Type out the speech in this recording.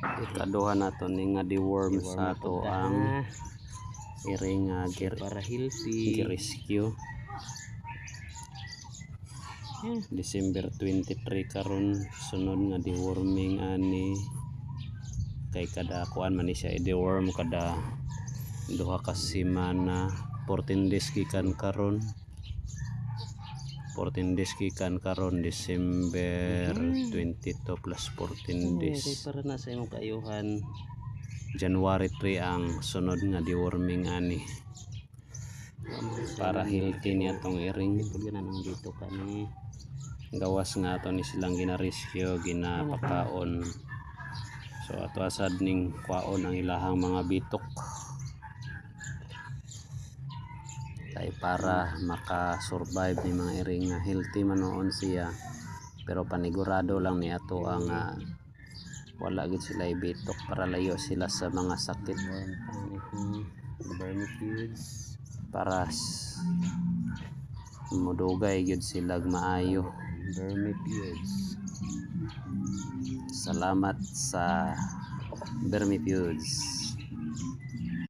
Ikaduha na to ni nga deworm sa to ang iring para healthy gi-rescue. December 23 karon sunod nga deworming ani kay kada kuan man ni siya i-deworm kada duha ka semana. 14 days gikan karon 14 days gikan karon December 22 plus 14 days. Para na sa imong kaayuhan. January 3 ang sunod nga deworming ani para healthy niya tong iring. Dito kami Gawas nga ato ni silang gina-rescue, ginapakaon. So ato asad ning kwaon ang ilahang mga bitok kay para maka-survive ni mga iring nga healthy man noon siya, pero panigurado lang ni ato ang wala gid sila ibitok para layo sila sa mga sakit. Para mudugay gid sila maayo. Salamat sa Vermifuge.